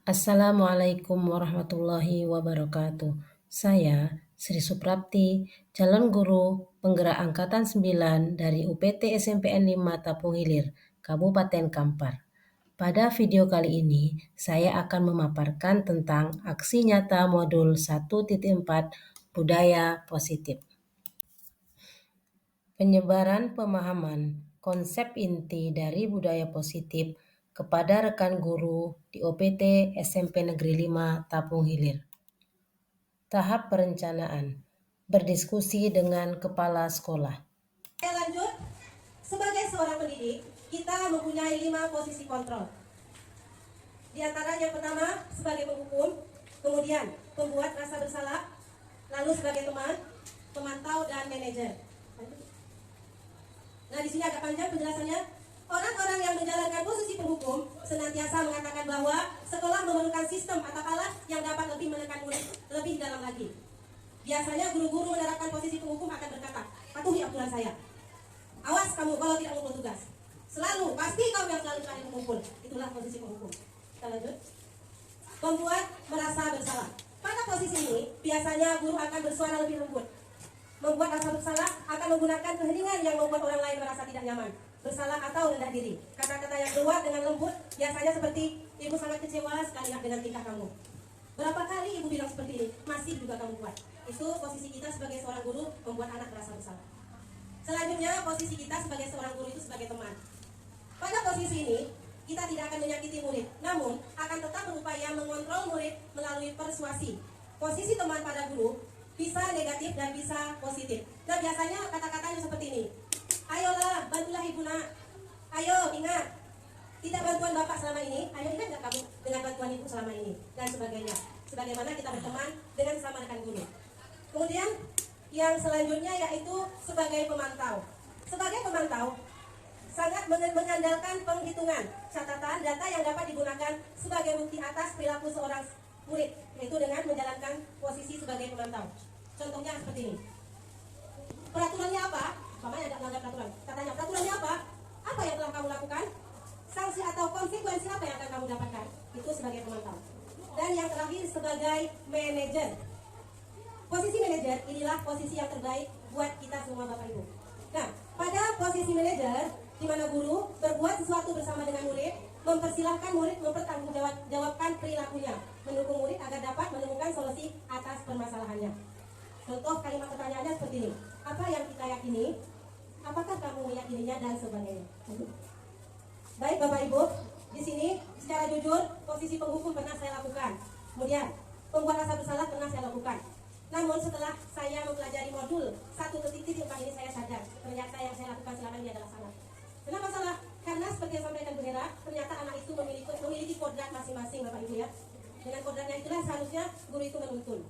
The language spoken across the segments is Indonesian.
Assalamualaikum warahmatullahi wabarakatuh. Saya Sri Suprapti, calon guru penggerak angkatan 9 dari UPT SMPN 5 Tapung Hilir, Kabupaten Kampar. Pada video kali ini, saya akan memaparkan tentang aksi nyata modul 1.4 Budaya Positif. Penyebaran pemahaman konsep inti dari budaya positif kepada rekan guru di OPT SMP Negeri 5 Tapung Hilir. Tahap perencanaan, berdiskusi dengan kepala sekolah. Lanjut, sebagai seorang pendidik, kita mempunyai 5 posisi kontrol. Di antaranya yang pertama sebagai penghukum, kemudian pembuat rasa bersalah, lalu sebagai teman, pemantau, dan manajer. Nah, di sini agak panjang penjelasannya. Orang-orang yang menjalankan posisi penghukum senantiasa mengatakan bahwa sekolah memerlukan sistem atau alat yang dapat lebih menekan murid lebih dalam lagi. Biasanya guru-guru menerapkan posisi penghukum akan berkata, patuhi aturan saya. Awas kamu kalau tidak mengumpul tugas. Selalu, pasti kamu yang selalu kalian mengumpul. Itulah posisi penghukum. Kita lanjut. Membuat merasa bersalah. Pada posisi ini, biasanya guru akan bersuara lebih lembut. Membuat rasa bersalah akan menggunakan keheningan yang membuat orang lain merasa tidak nyaman, bersalah atau rendah diri. Kata-kata yang keluar dengan lembut biasanya seperti, ibu sangat kecewa sekali dengan tingkah kamu. Berapa kali ibu bilang seperti ini, masih juga kamu buat. Itu posisi kita sebagai seorang guru membuat anak merasa bersalah. Selanjutnya, posisi kita sebagai seorang guru itu sebagai teman. Pada posisi ini, kita tidak akan menyakiti murid, namun akan tetap berupaya mengontrol murid melalui persuasi. Posisi teman pada guru bisa negatif dan bisa positif. Nah, biasanya kata-katanya seperti ini. Ayolah, bantulah ibu nak. Ayo, ingat. Tidak bantuan bapak selama ini. Ayo, ingat gak kamu dengan bantuan ibu selama ini? Dan sebagainya. Sebagaimana kita berteman dengan sama rekan guru. Kemudian, yang selanjutnya yaitu sebagai pemantau. Sebagai pemantau, sangat mengandalkan penghitungan, catatan, data yang dapat digunakan sebagai bukti atas perilaku seorang murid, yaitu dengan menjalankan posisi sebagai pemantau. Contohnya seperti ini. Peraturannya apa? Mamanya ada melanggar peraturan. Katanya, peraturannya apa? Apa yang telah kamu lakukan? Sanksi atau konsekuensi apa yang akan kamu dapatkan? Itu sebagai pemantau. Dan yang terakhir sebagai manajer. Posisi manajer inilah posisi yang terbaik buat kita semua Bapak Ibu. Nah, pada posisi manajer, di mana guru berbuat sesuatu bersama dengan murid, mempersilahkan murid mempertanggungjawabkan perilakunya, mendukung murid agar dapat menemukan solusi atas permasalahannya. Contoh kalimat pertanyaannya seperti ini. Apa yang kita yakini? Apakah kamu meyakininya dan sebagainya? Baik Bapak Ibu, di sini secara jujur posisi penghukum pernah saya lakukan. Kemudian pembuat rasa bersalah pernah saya lakukan. Namun setelah saya mempelajari modul 1.4 ini saya sadar ternyata yang saya lakukan selama ini adalah salah. Kenapa salah? Karena seperti yang sampaikan Bu Hera, ternyata anak itu memiliki kodrat masing-masing Bapak Ibu ya. Dengan kodratnya itulah seharusnya guru itu menuntun.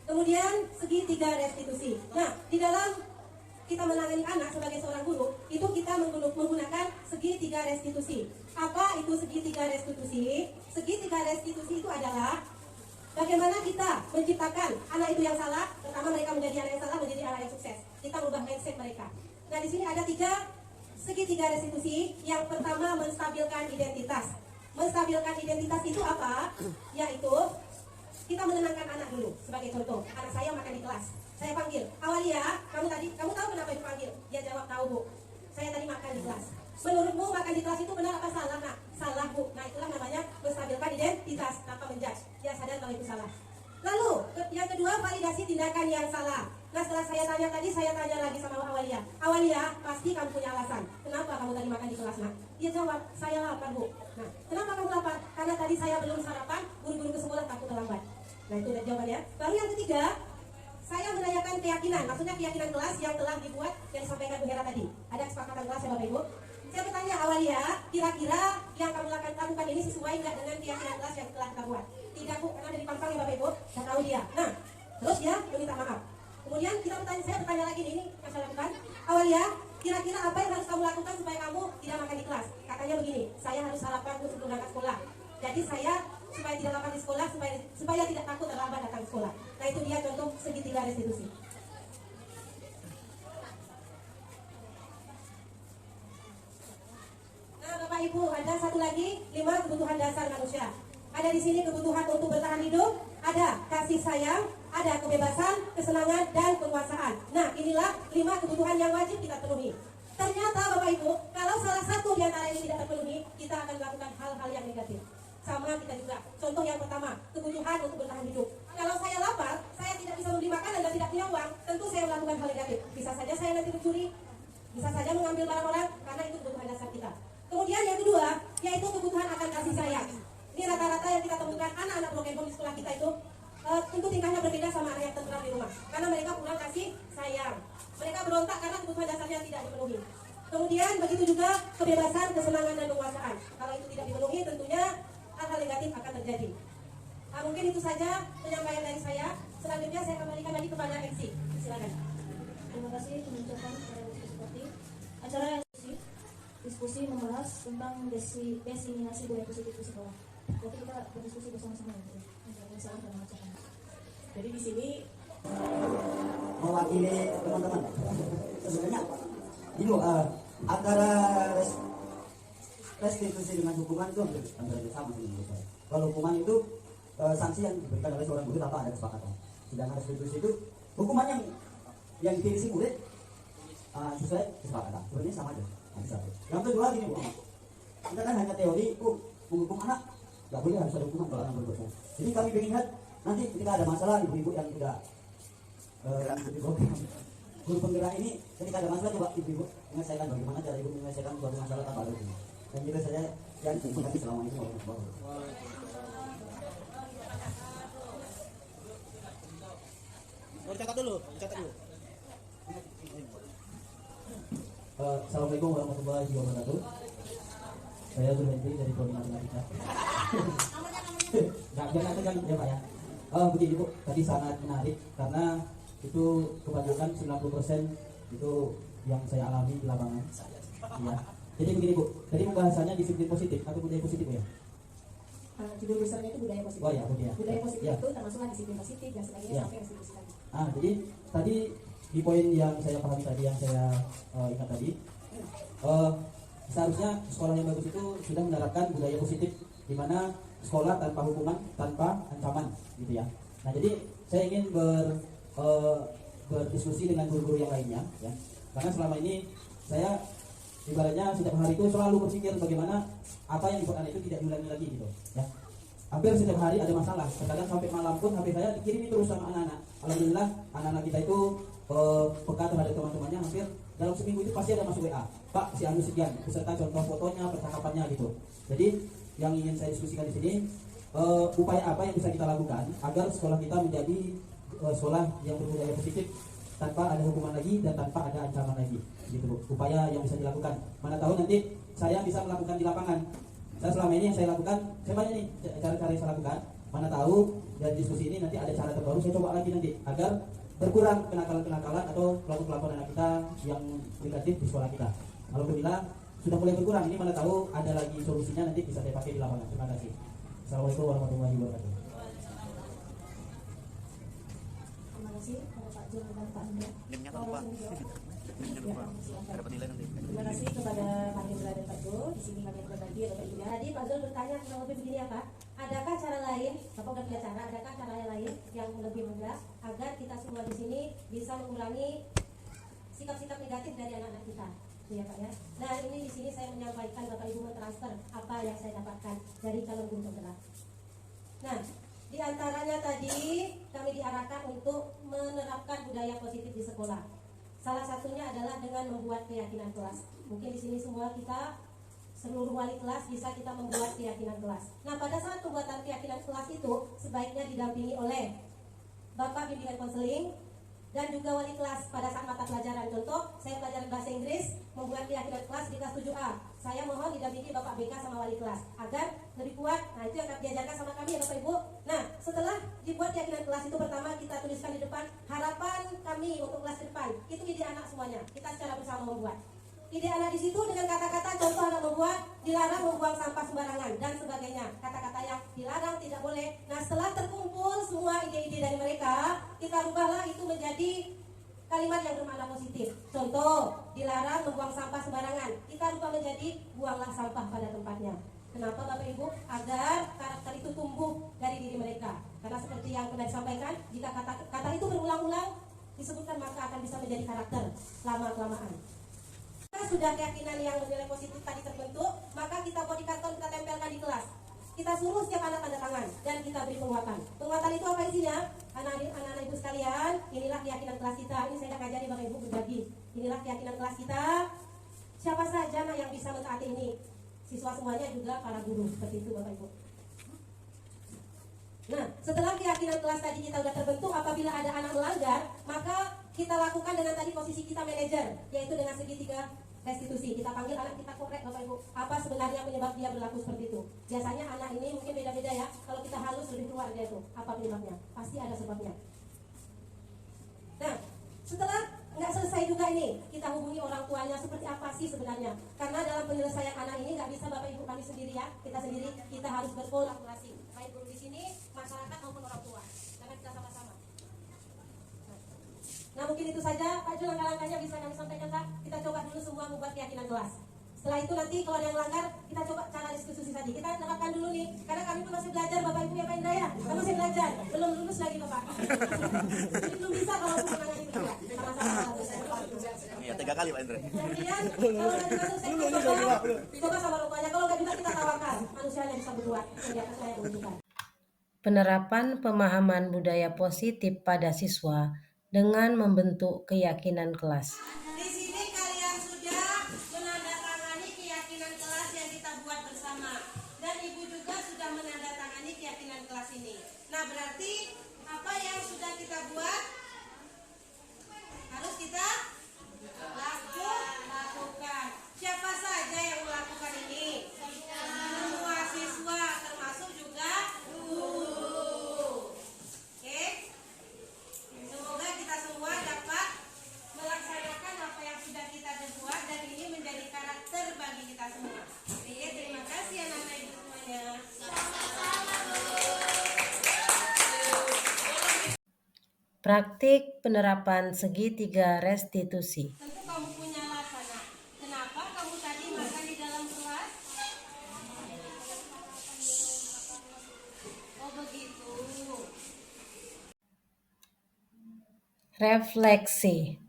Kemudian segitiga restitusi. Nah, di dalam kita menangani anak sebagai seorang guru, itu kita menggunakan segitiga restitusi. Apa itu segitiga restitusi? Segitiga restitusi itu adalah bagaimana kita menciptakan anak itu yang salah, pertama mereka menjadi anak yang salah, menjadi anak yang sukses. Kita merubah mindset mereka. Nah, di sini ada 3 segitiga restitusi. Yang pertama, menstabilkan identitas. Menstabilkan identitas itu apa? Yaitu kita menenangkan anak dulu. Sebagai contoh, anak saya makan di kelas. Saya panggil, Awalia, kamu tahu kenapa ibu panggil? Dia jawab, tahu Bu. Saya tadi makan di kelas. Menurutmu makan di kelas itu benar apa salah nak? Salah Bu. Nah, itulah namanya menstabilkan identitas tanpa menjudge. Dia sadar kalau itu salah. Lalu yang kedua, validasi tindakan yang salah. Nah, setelah saya tanya tadi, saya tanya lagi sama Awalia. Awalia, pasti kamu punya alasan. Kenapa kamu tadi makan di kelas nak? Dia jawab, saya lapar Bu. Nah, kenapa kamu lapar? Karena tadi saya belum sarapan, buru-buru ke sekolah takut terlambat. Nah, itu jawabannya. Lalu yang ketiga, saya menanyakan keyakinan, maksudnya keyakinan kelas yang telah dibuat yang disampaikan Bu Hera tadi. Ada kesepakatan kelas ya Bapak Ibu. Saya bertanya Awalia, kira-kira yang kamu lakukan ini sesuai nggak dengan keyakinan kelas yang telah kita buat? Tidak Bu, karena dari pantang ya Bapak Ibu, saya tahu dia. Nah, terus dia meminta maaf. Kemudian saya bertanya lagi ini yang saya lakukan. Awalia, kira-kira apa yang harus kamu lakukan supaya kamu tidak makan di kelas? Katanya begini, saya harus sarapan sebelum berangkat sekolah. Jadi saya supaya tidak lapar di sekolah, supaya tidak takut terlambat datang ke sekolah. Nah, itu dia contoh segitiga restitusi. Nah, Ibu, ada satu lagi 5 kebutuhan dasar manusia. Ada di sini kebutuhan untuk bertahan hidup, ada kasih sayang, ada kebebasan, kesenangan, dan penguasaan. Nah, inilah 5 kebutuhan yang wajib kita penuhi. Ternyata Bapak Ibu, kalau salah satu di antara ini tidak terpenuhi, kita akan melakukan hal-hal yang negatif. Sama kita juga. Contoh yang pertama, kebutuhan untuk bertahan hidup. Kalau saya lapar, saya tidak bisa membeli makanan dan tidak punya uang, tentu saya melakukan hal negatif. Bisa saja saya nanti mencuri, bisa saja mengambil barang orang, karena itu kebutuhan dasar kita. Kemudian yang kedua, yaitu kebutuhan akan kasih sayang. Ini rata-rata yang kita temukan anak-anak broken home di sekolah kita itu tentu tingkahnya berbeda sama anak yang tentram di rumah, karena mereka kurang kasih sayang. Mereka berontak karena kebutuhan dasarnya tidak dipenuhi. Kemudian begitu juga kebebasan, kesenangan, dan penguasaan. Kalau itu tidak dipenuhi, tentunya hal-hal negatif akan terjadi. Nah, mungkin itu saja penyampaian dari saya. Selanjutnya saya kembalikan lagi kepada MC. Silakan. Terima kasih mengucapkan kepada seperti acara yang diskusi membahas tentang diseminasi budaya positif di sekolah. Jadi kita berdiskusi bersama-sama ya. Salam dan macam. Jadi di sini mewakili teman-teman. Sebenarnya ini antara restitusi dengan hukuman itu hampir sama sih menurut saya. Kalau hukuman itu sanksi yang diberikan oleh seorang guru tanpa ada kesepakatan. Sedangkan restitusi itu hukuman yang dipilih si murid sesuai kesepakatan. Sebenarnya sama aja. Yang kedua gini Bu, kita kan hanya teori, menghukum anak nggak boleh, harus ada hukuman kalau anak berdosa. Jadi kami ingin lihat nanti ketika ada masalah ibu-ibu yang tidak guru penggerak ini, ketika ada masalah coba ibu-ibu menyelesaikan bagaimana cara ibu menyelesaikan suatu masalah tanpa ada hukuman. Dan itu saja yang kami selama ini mau bawa. catat dulu. Assalamualaikum warahmatullahi wabarakatuh. Saya Zulhenti dari Prodi Matematika. Jangan tegang ya Pak ya. Begini Bu, tadi sangat menarik karena itu kebanyakan 90% itu yang saya alami di lapangan. Ya. Jadi begini Bu, tadi pembahasannya disiplin positif atau budaya positif Bu ya? Judul besarnya itu budaya positif. Oh ya, budaya. Budaya positif Ya. itu termasuklah disiplin positif dan sebagainya Ya. sampai restitusi tadi. Jadi tadi di poin yang saya pahami tadi, yang saya ingat tadi, seharusnya sekolah yang bagus itu sudah menerapkan budaya positif, di mana sekolah tanpa hukuman, tanpa ancaman, gitu ya. Nah, jadi saya ingin berdiskusi dengan guru-guru yang lainnya, ya. Karena selama ini saya ibaratnya setiap hari itu selalu berpikir bagaimana apa yang dibuat anak itu tidak diulangi lagi, gitu, ya. Hampir setiap hari ada masalah, kadang sampai malam pun HP saya dikirimi terus sama anak-anak. Alhamdulillah anak-anak kita itu peka terhadap teman-temannya, hampir dalam seminggu itu pasti ada masuk WA, Pak si anu sekian, beserta contoh fotonya, percakapannya gitu. Jadi yang ingin saya diskusikan di sini, upaya apa yang bisa kita lakukan agar sekolah kita menjadi sekolah yang berbudaya positif, tanpa ada hukuman lagi dan tanpa ada ancaman lagi, gitu Bu. Upaya yang bisa dilakukan. Mana tahu nanti saya bisa melakukan di lapangan. Saya selama ini yang saya lakukan, saya banyak nih cara-cara yang saya lakukan. Mana tahu dari diskusi ini nanti ada cara terbaru, saya coba lagi nanti agar berkurang kenakalan-kenakalan atau pelaku-pelaku anak kita yang negatif di sekolah kita. Alhamdulillah sudah mulai berkurang. Ini mana tahu ada lagi solusinya, nanti bisa saya pakai di lapangan. Terima kasih. Assalamualaikum warahmatullahi wabarakatuh. Terima kasih kepada Pak Jun dan Pak Indra. Terima kasih kepada Pak Indra dan Pak Jul. Di sini kami berbagi ada Pak Indra. Tadi Pak Zul bertanya kurang lebih begini ya Pak, adakah cara lain, Bapak udah punya cara, adakah cara lain yang lebih mudah agar kita semua di sini bisa mengurangi sikap-sikap negatif dari anak-anak kita, ya Pak ya. Nah ini di sini saya menyampaikan Bapak Ibu mentransfer apa yang saya dapatkan dari calon guru penggerak. Nah di antaranya tadi kami diarahkan untuk menerapkan budaya positif di sekolah. Salah satunya adalah dengan membuat keyakinan kelas. Mungkin di sini semua kita, seluruh wali kelas bisa kita membuat keyakinan kelas. Nah pada saat pembuatan keyakinan kelas itu sebaiknya didampingi oleh Bapak bimbingan konseling dan juga wali kelas pada saat mata pelajaran. Contoh, saya pelajaran bahasa Inggris, membuat keyakinan kelas di kelas 7A. Saya mohon didampingi Bapak BK sama wali kelas agar lebih kuat. Nah itu yang akan diajarkan sama kami ya Bapak Ibu. Nah setelah dibuat keyakinan kelas itu, pertama kita tuliskan di depan harapan kami untuk kelas depan. Itu ide anak semuanya, kita secara bersama membuat. Ide anak di situ dengan kata-kata contoh anak membuat, dilarang membuang sampah sembarangan dan sebagainya. Kata-kata yang dilarang tidak boleh. Nah setelah terkumpul semua ide-ide dari mereka, kita rubahlah itu menjadi kalimat yang bermakna positif. Contoh, dilarang membuang sampah sembarangan, kita rubah menjadi buang buanglah sampah pada tempatnya. Kenapa Bapak Ibu? Agar karakter itu tumbuh dari diri mereka. Karena seperti yang pernah disampaikan, jika kata itu berulang-ulang disebutkan, maka akan bisa menjadi karakter lama-kelamaan. Kita sudah keyakinan yang nilai positif tadi terbentuk, maka kita buat di karton, kita tempelkan di kelas. Kita suruh setiap anak tanda tangan dan kita beri penguatan. Penguatan itu apa isinya? Anak-anak ibu sekalian, inilah keyakinan kelas kita. Ini saya akan ajari Bapak Ibu berbagi. Inilah keyakinan kelas kita. Siapa saja anak yang bisa mentaati ini? Siswa semuanya juga para guru. Seperti itu Bapak Ibu. Nah, setelah keyakinan kelas tadi kita sudah terbentuk, apabila ada anak melanggar, maka kita lakukan dengan tadi posisi kita manajer, yaitu dengan segitiga restitusi. Kita panggil anak, kita korek Bapak Ibu, apa sebenarnya penyebab dia berlaku seperti itu. Biasanya anak ini mungkin beda-beda ya. Kalau kita halus lebih keluar dia itu, apa penyebabnya? Pasti ada sebabnya. Nah, setelah nggak selesai juga ini, kita hubungi orang tuanya seperti apa sih sebenarnya. Karena dalam penyelesaian anak ini nggak bisa Bapak Ibu kami sendiri ya, kita sendiri, kita harus berkolaborasi. Baik guru di sini, masyarakat maupun orang tua. Jangan kita sama-sama. Nah mungkin itu saja Pak Jo, langkah-langkahnya bisa kami sampaikan Kak. Kita coba dulu semua membuat keyakinan kelas. Setelah itu nanti kalau ada yang melanggar, kita coba cara diskusi tadi. Kita dapatkan dulu nih, karena kami pun masih belajar Bapak Ibu ya Pak Indra ya. Kami masih belajar, belum lulus lagi Bapak. Jadi belum bisa kalau aku menangani berdua. Sama-sama. Iya, 3 kali Pak Indra. Kemudian kalau nanti masuk sektor coba sama rupanya. Kalau nggak juga kita tawarkan, manusianya bisa berbuat. Jadi atas saya menunjukkan. Penerapan pemahaman budaya positif pada siswa dengan membentuk keyakinan kelas. Di sini kalian sudah menandatangani keyakinan kelas yang kita buat bersama, dan ibu juga sudah menandatangani keyakinan kelas ini. Nah berarti apa yang sudah kita buat harus kita lakukan. Siapa saja yang melakukan ini? Semua siswa, termasuk juga guru. Oke? Semoga kita semua dapat melaksanakan apa yang sudah kita buat, dan ini menjadi karakter bagi kita semua. Oke, terima kasih anak-anak ibu semuanya. Praktik penerapan segitiga restitusi. Tentu kamu punya alasan. Kenapa kamu tadi makan di dalam kelas? Oh begitu. Refleksi.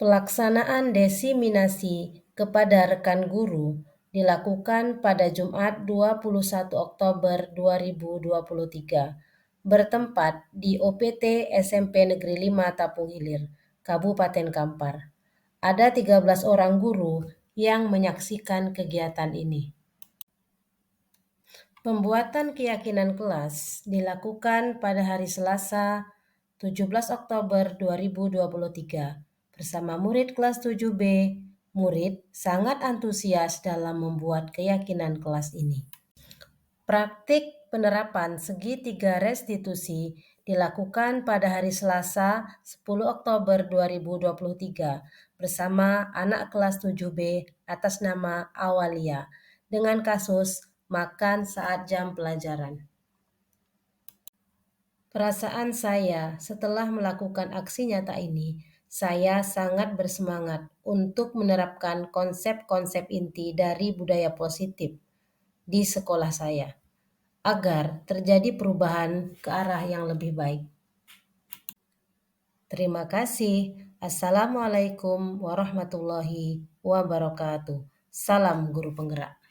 Pelaksanaan desiminasi kepada rekan guru dilakukan pada Jumat 21 Oktober 2023 bertempat di OPT SMP Negeri 5 Tapung Hilir, Kabupaten Kampar. Ada 13 orang guru yang menyaksikan kegiatan ini. Pembuatan keyakinan kelas dilakukan pada hari Selasa 17 Oktober 2023 bersama murid kelas 7B. Murid sangat antusias dalam membuat keyakinan kelas ini. Praktik penerapan segitiga restitusi dilakukan pada hari Selasa 10 Oktober 2023 bersama anak kelas 7B atas nama Awalia dengan kasus makan saat jam pelajaran. Perasaan saya setelah melakukan aksi nyata ini, saya sangat bersemangat untuk menerapkan konsep-konsep inti dari budaya positif di sekolah saya, agar terjadi perubahan ke arah yang lebih baik. Terima kasih. Assalamualaikum warahmatullahi wabarakatuh. Salam guru penggerak.